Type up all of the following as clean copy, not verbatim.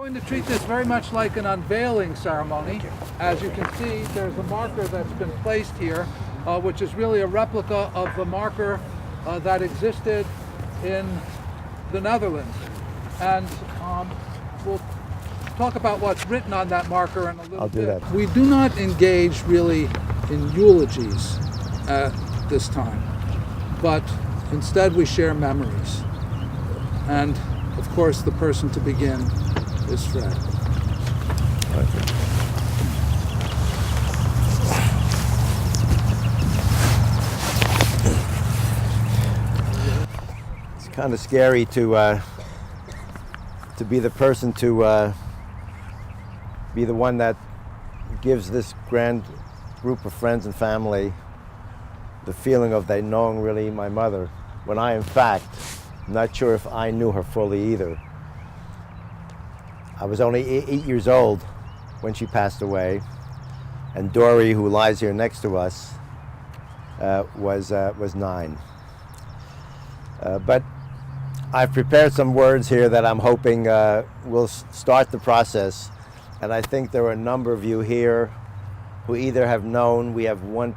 I'm going to treat this very much like an unveiling ceremony. As you can see, there's a marker that's been placed here, which is really a replica of the marker that existed in the Netherlands. And we'll talk about what's written on that marker in a little bit. I'll do that. We do not engage really in eulogies at this time, but instead we share memories. And of course, the person to begin is Fred. It's kind of scary to be the person to be the one that gives this grand group of friends and family the feeling of they knowing really my mother, when I, in fact, I'm not sure if I knew her fully either. I was only 8 years old when she passed away, and Dory, who lies here next to us, was 9. But I've prepared some words here that I'm hoping will start the process, and I think there are a number of you here who either have known, we have one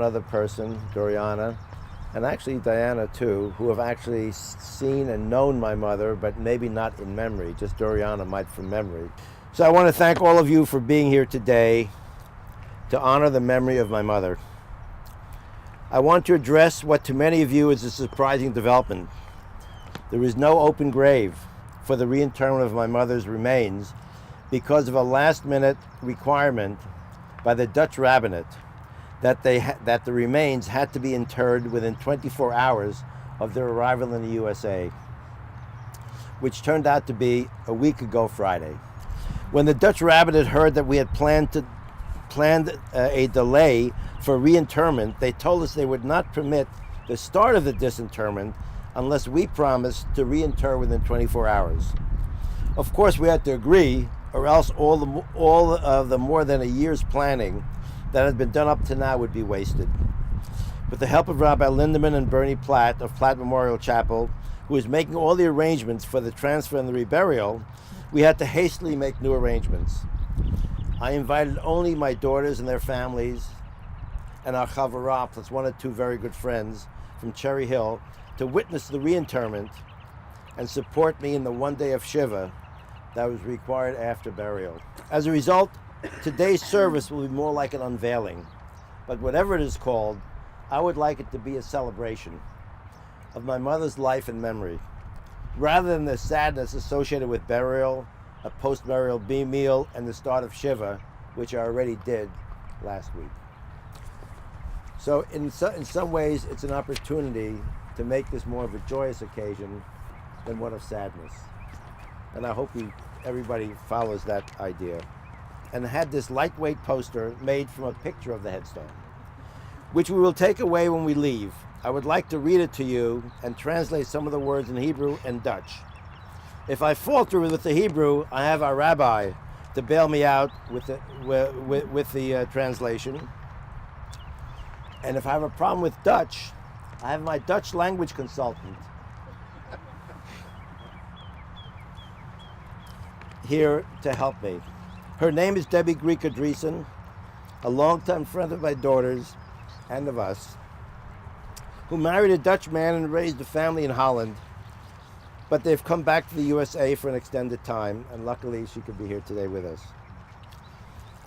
other person, Doriana, and actually Diana too, who have actually seen and known my mother, but maybe not in memory, just Doriana might from memory. So I want to thank all of you for being here today to honor the memory of my mother. I want to address what to many of you is a surprising development. There is no open grave for the reinterment of my mother's remains because of a last-minute requirement by the Dutch rabbinate that the remains had to be interred within 24 hours of their arrival in the USA, which turned out to be a week ago Friday. When the Dutch rabbinate heard that we had planned a delay for reinterment, they told us they would not permit the start of the disinterment unless we promised to reinter within 24 hours. Of course, we had to agree, or else all of the more than a year's planning that had been done up to now would be wasted. With the help of Rabbi Lindemann and Bernie Platt of Platt Memorial Chapel, who was making all the arrangements for the transfer and the reburial, we had to hastily make new arrangements. I invited only my daughters and their families and our Chavarah, plus 1 or 2 very good friends from Cherry Hill, to witness the reinterment and support me in the 1 day of Shiva that was required after burial. As a result, today's service will be more like an unveiling, but whatever it is called, I would like it to be a celebration of my mother's life and memory, rather than the sadness associated with burial, a post-burial meal, and the start of Shiva, which I already did last week. So in some ways, it's an opportunity to make this more of a joyous occasion than one of sadness. And I hope everybody follows that idea. And had this lightweight poster made from a picture of the headstone, which we will take away when we leave. I would like to read it to you and translate some of the words in Hebrew and Dutch. If I falter with the Hebrew, I have our rabbi to bail me out with the translation. And if I have a problem with Dutch, I have my Dutch language consultant here to help me. Her name is Debbie Grieker Driesen, a longtime friend of my daughters and of us, who married a Dutch man and raised a family in Holland, but they've come back to the USA for an extended time, and luckily she could be here today with us.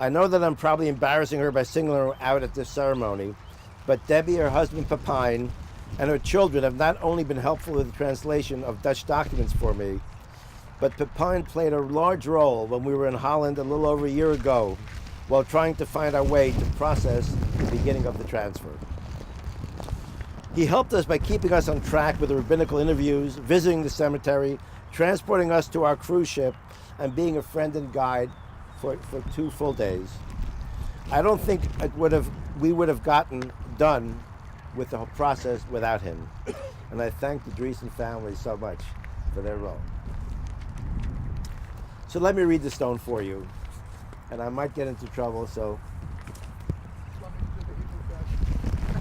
I know that I'm probably embarrassing her by singling her out at this ceremony, but Debbie, her husband Pepijn, and her children have not only been helpful with the translation of Dutch documents for me, but Pepijn played a large role when we were in Holland a little over a year ago while trying to find our way to process the beginning of the transfer. He helped us by keeping us on track with the rabbinical interviews, visiting the cemetery, transporting us to our cruise ship, and being a friend and guide for 2 full days. I don't think we would have gotten done with the whole process without him. And I thank the Driesen family so much for their role. So let me read the stone for you. And I might get into trouble, so.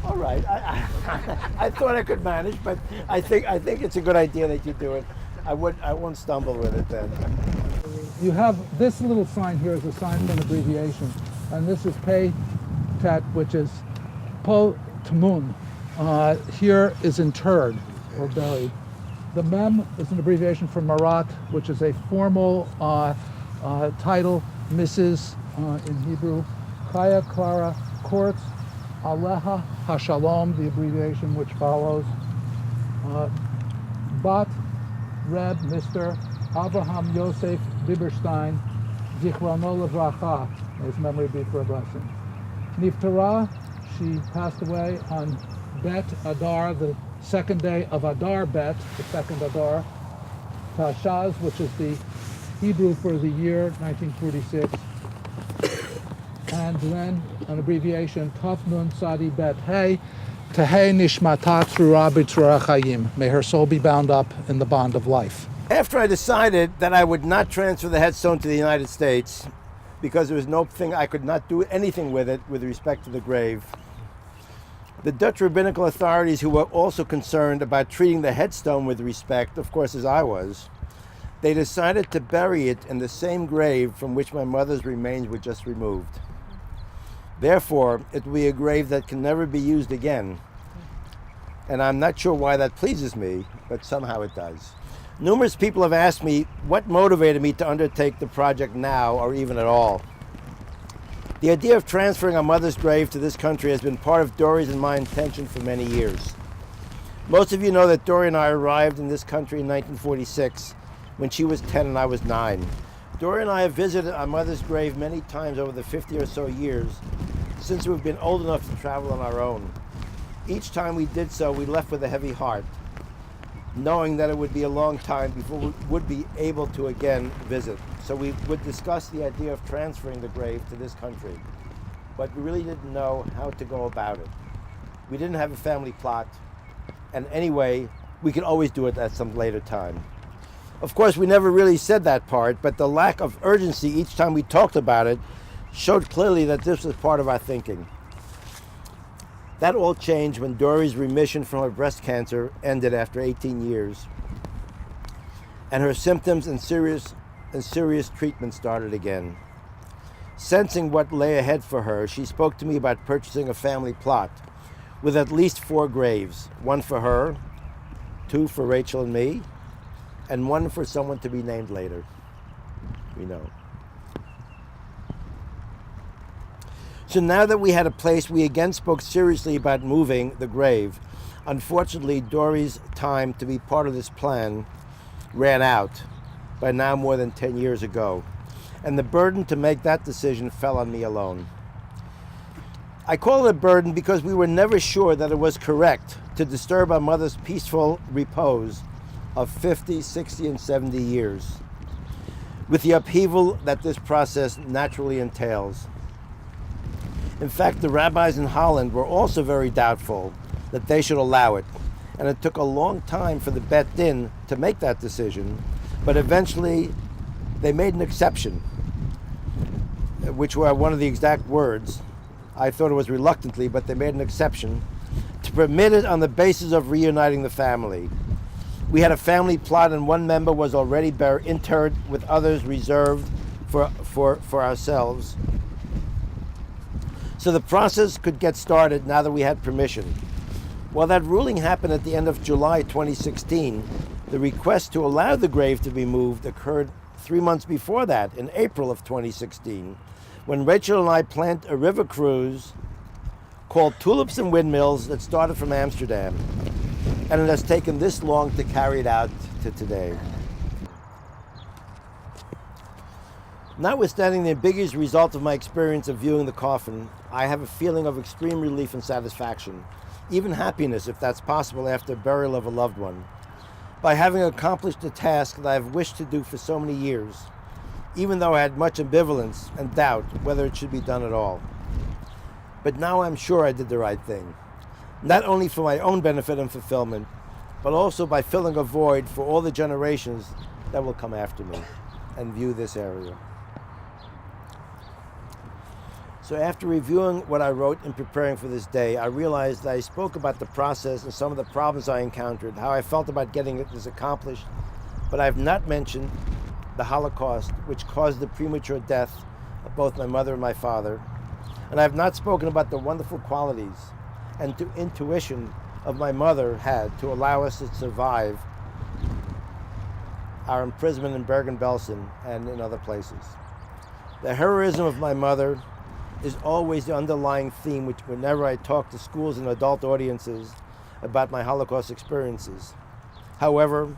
All right, I thought I could manage, but I think it's a good idea that you do it. I won't stumble with it then. you have this little sign here is a sign for an abbreviation, and this is Pei Tet, which is Po Tmun. Here is interred or buried. The Mem is an abbreviation for Marat, which is a formal title, Mrs. In Hebrew. Kaya Clara Kurz Aleha Hashalom, the abbreviation which follows. Bat Reb Mr. Abraham Yosef Biberstein, Zichrono Levracha, may his memory be for a blessing. Niftara, she passed away on Bet Adar, the second day of Adar Bet, the second Adar. Tashaz, which is the Hebrew for the year 1946. And then an abbreviation, Taf Nun Sadi Bet Hey, Tehei Nishmata Tzrura B'Tzrura Chayim. May her soul be bound up in the bond of life. After I decided that I would not transfer the headstone to the United States because there was no thing, I could not do anything with it with respect to the grave, the Dutch rabbinical authorities, who were also concerned about treating the headstone with respect, of course, as I was, they decided to bury it in the same grave from which my mother's remains were just removed. Therefore, it will be a grave that can never be used again. And I'm not sure why that pleases me, but somehow it does. Numerous people have asked me what motivated me to undertake the project now, or even at all. The idea of transferring our mother's grave to this country has been part of Dory's and my intention for many years. Most of you know that Dory and I arrived in this country in 1946 when she was 10 and I was 9. Dory and I have visited our mother's grave many times over the 50 or so years since we've been old enough to travel on our own. Each time we did so, we left with a heavy heart, knowing that it would be a long time before we would be able to again visit. So we would discuss the idea of transferring the grave to this country, but we really didn't know how to go about it. We didn't have a family plot, and anyway, we could always do it at some later time. Of course, we never really said that part, but the lack of urgency each time we talked about it showed clearly that this was part of our thinking. That all changed when Dory's remission from her breast cancer ended after 18 years, and her symptoms and serious treatment started again. Sensing what lay ahead for her, she spoke to me about purchasing a family plot with at least 4 graves, one for her, 2 for Rachel and me, and 1 for someone to be named later. We know. So now that we had a place, we again spoke seriously about moving the grave. Unfortunately, Dory's time to be part of this plan ran out by now more than 10 years ago, and the burden to make that decision fell on me alone. I call it a burden because we were never sure that it was correct to disturb our mother's peaceful repose of 50, 60, and 70 years, with the upheaval that this process naturally entails. In fact, the rabbis in Holland were also very doubtful that they should allow it, and it took a long time for the Bet Din to make that decision, but eventually they made an exception, which were one of the exact words. I thought it was reluctantly, but they made an exception to permit it on the basis of reuniting the family. We had a family plot, and one member was already interred, with others reserved for ourselves. So the process could get started now that we had permission. While that ruling happened at the end of July 2016, the request to allow the grave to be moved occurred 3 months before that, in April of 2016, when Rachel and I planned a river cruise called Tulips and Windmills that started from Amsterdam. And it has taken this long to carry it out to today. Notwithstanding the ambiguous result of my experience of viewing the coffin, I have a feeling of extreme relief and satisfaction, even happiness if that's possible after burial of a loved one, by having accomplished a task that I have wished to do for so many years, even though I had much ambivalence and doubt whether it should be done at all. But now I'm sure I did the right thing, not only for my own benefit and fulfillment, but also by filling a void for all the generations that will come after me and view this area. So after reviewing what I wrote in preparing for this day, I realized that I spoke about the process and some of the problems I encountered, how I felt about getting this accomplished, but I have not mentioned the Holocaust, which caused the premature death of both my mother and my father. And I have not spoken about the wonderful qualities and intuition of my mother had to allow us to survive our imprisonment in Bergen-Belsen and in other places. The heroism of my mother is always the underlying theme, which whenever I talk to schools and adult audiences about my Holocaust experiences. However,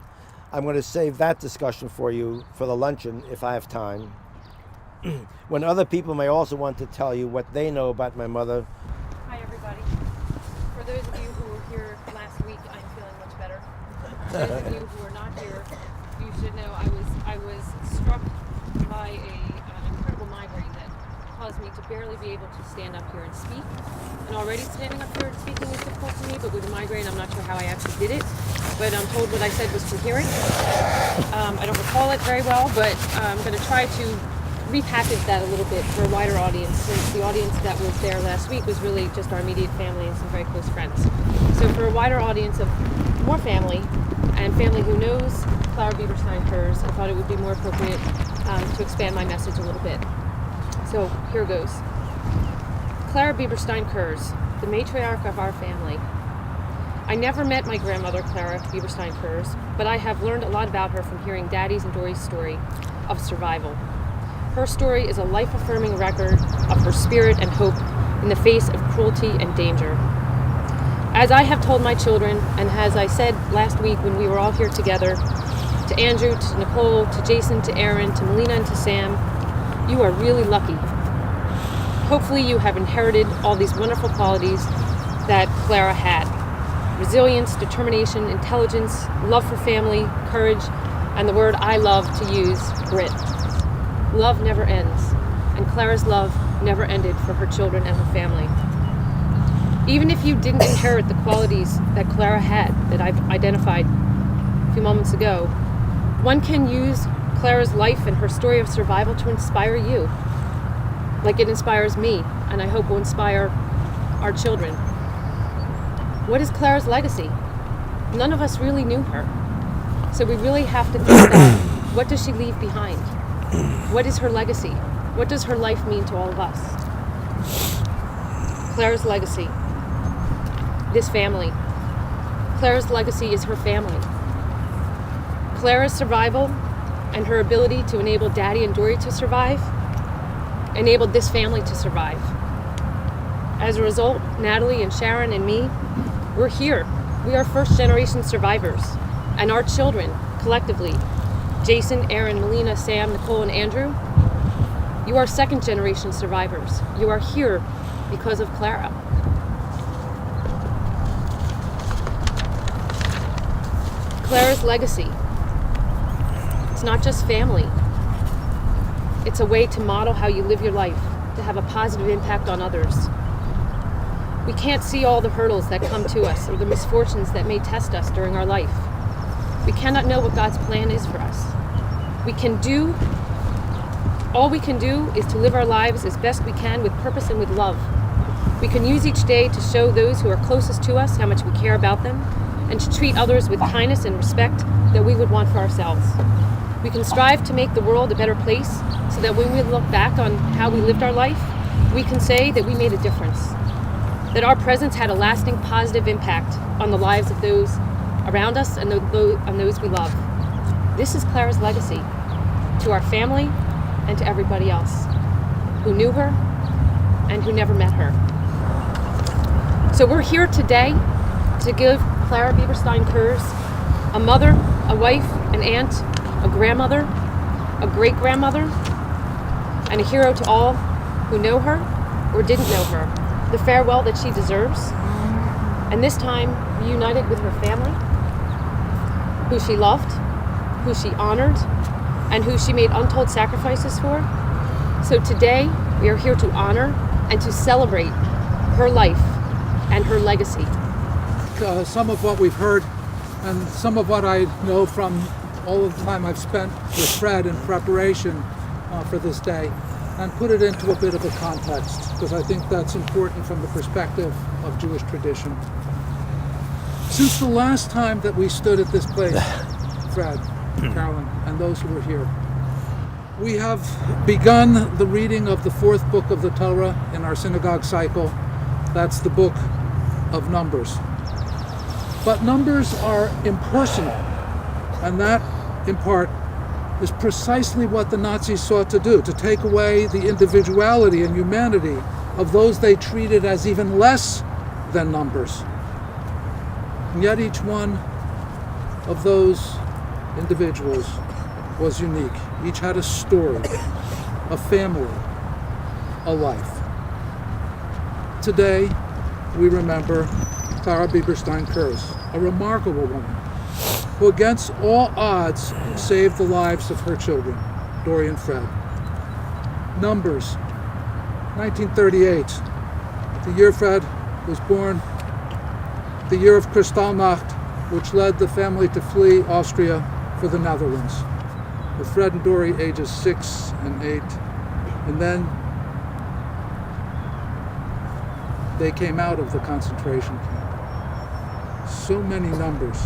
I'm going to save that discussion for you for the luncheon if I have time. When other people may also want to tell you what they know about my mother. Hi everybody. For those of you who were here last week, I'm feeling much better. For those of you who are not here, you should know I was struck by an incredible migraine that caused me to barely be able to stand up here and speak. And already standing up here and speaking is difficult for me, but with a migraine, I'm not sure how I actually did it. But I'm told what I said was coherent. I don't recall it very well, but I'm going to try to repackage that a little bit for a wider audience, since the audience that was there last week was really just our immediate family and some very close friends. So for a wider audience of more family, and family who knows Clara Bieberstein-Kurz, I thought it would be more appropriate to expand my message a little bit. So here goes. Clara Bieberstein-Kurz, the matriarch of our family. I never met my grandmother, Clara Bieberstein-Kurz, but I have learned a lot about her from hearing Daddy's and Dory's story of survival. Her story is a life-affirming record of her spirit and hope in the face of cruelty and danger. As I have told my children, and as I said last week when we were all here together, to Andrew, to Nicole, to Jason, to Aaron, to Melina, and to Sam, you are really lucky. Hopefully you have inherited all these wonderful qualities that Clara had. Resilience, determination, intelligence, love for family, courage, and the word I love to use, grit. Love never ends, and Clara's love never ended for her children and her family. Even if you didn't inherit the qualities that Clara had, that I've identified a few moments ago, one can use Clara's life and her story of survival to inspire you, like it inspires me, and I hope will inspire our children. What is Clara's legacy? None of us really knew her, so we really have to think about what does she leave behind? What is her legacy? What does her life mean to all of us? Clara's legacy. This family. Clara's legacy is her family. Clara's survival and her ability to enable Daddy and Dory to survive enabled this family to survive. As a result, Natalie and Sharon and me, we're here. We are first-generation survivors, and our children, collectively, Jason, Aaron, Melina, Sam, Nicole, and Andrew, you are second-generation survivors. You are here because of Clara. Clara's legacy. It's not just family. It's a way to model how you live your life, to have a positive impact on others. We can't see all the hurdles that come to us or the misfortunes that may test us during our life. We cannot know what God's plan is for us. All we can do is to live our lives as best we can with purpose and with love. We can use each day to show those who are closest to us how much we care about them, and to treat others with kindness and respect that we would want for ourselves. We can strive to make the world a better place so that when we look back on how we lived our life, we can say that we made a difference, that our presence had a lasting positive impact on the lives of those around us and those we love. This is Clara's legacy to our family and to everybody else who knew her and who never met her. So we're here today to give Clara Bieberstein-Kurz a mother, a wife, an aunt, a grandmother, a great-grandmother, and a hero to all who know her or didn't know her, the farewell that she deserves, and this time reunited with her family, who she loved, who she honored, and who she made untold sacrifices for. So today, we are here to honor and to celebrate her life and her legacy. Some of what we've heard and some of what I know from all of the time I've spent with Fred in preparation for this day, and put it into a bit of a context, because I think that's important from the perspective of Jewish tradition. Since the last time that we stood at this place, Fred, Carolyn, and those who were here, We have begun the reading of the fourth book of the Torah in our synagogue cycle. That's the book of Numbers. But Numbers are impersonal, and that, in part, is precisely what the Nazis sought to do, to take away the individuality and humanity of those they treated as even less than numbers. And yet each one of those individuals was unique. Each had a story, a family, a life. Today, we remember Clara Bieberstein-Kurz, a remarkable woman who, against all odds, saved the lives of her children, Dory and Fred. Numbers, 1938, the year Fred was born, the year of Kristallnacht, which led the family to flee Austria for the Netherlands, with Fred and Dory ages 6 and 8, and then they came out of the concentration camp. So many numbers.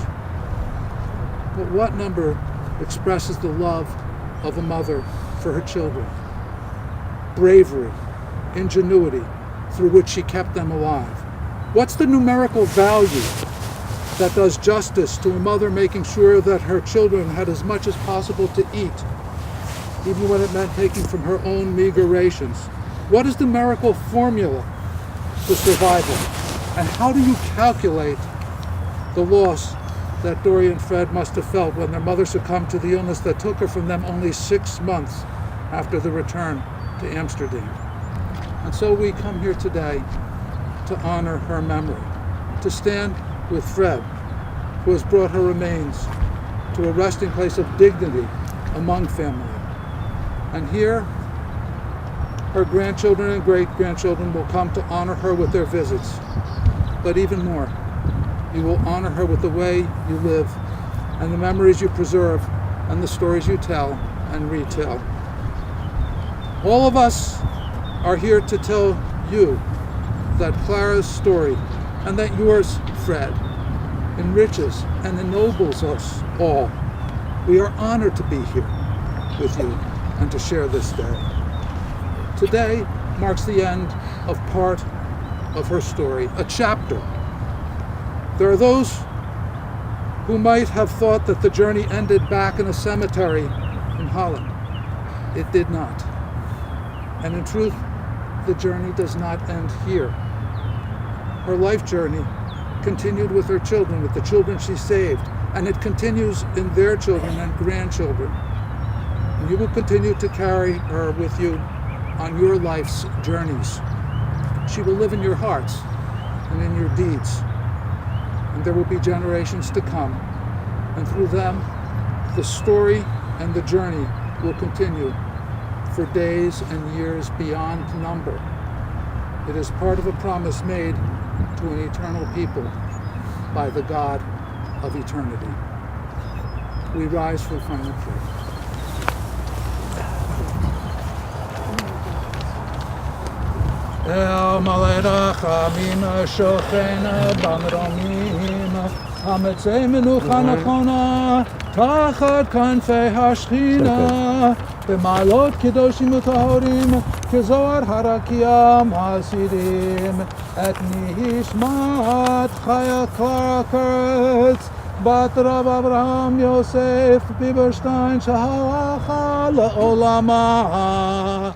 But what number expresses the love of a mother for her children? Bravery, ingenuity, through which she kept them alive. What's the numerical value that does justice to a mother making sure that her children had as much as possible to eat, even when it meant taking from her own meager rations? What is the numerical formula for survival? And how do you calculate the loss that Dory and Fred must have felt when their mother succumbed to the illness that took her from them only 6 months after the return to Amsterdam? And so we come here today to honor her memory, to stand with Fred, who has brought her remains to a resting place of dignity among family. And here, her grandchildren and great-grandchildren will come to honor her with their visits. But even more, you will honor her with the way you live and the memories you preserve and the stories you tell and retell. All of us are here to tell you that Clara's story and that yours, Fred, enriches and ennobles us all. We are honored to be here with you and to share this day. Today marks the end of part of her story, a chapter. There are those who might have thought that the journey ended back in a cemetery in Holland. It did not. And in truth, the journey does not end here. Her life journey continued with her children, with the children she saved, and it continues in their children and grandchildren. And you will continue to carry her with you on your life's journeys. She will live in your hearts and in your deeds. And there will be generations to come. And through them, the story and the journey will continue for days and years beyond number. It is part of a promise made to an eternal people by the God of eternity. We rise for final prayer. El Malach Amina Shochena Bamramina Hametzei Menucha Nachona Tachat Kanfei Hashchina B'malot Kedoshim Utahorim Kezohar Harakia Masirim Et Nishmat Chaya Clara Kurz Bat Rav Abraham Yosef Bieberstein Shahalacha Le'olama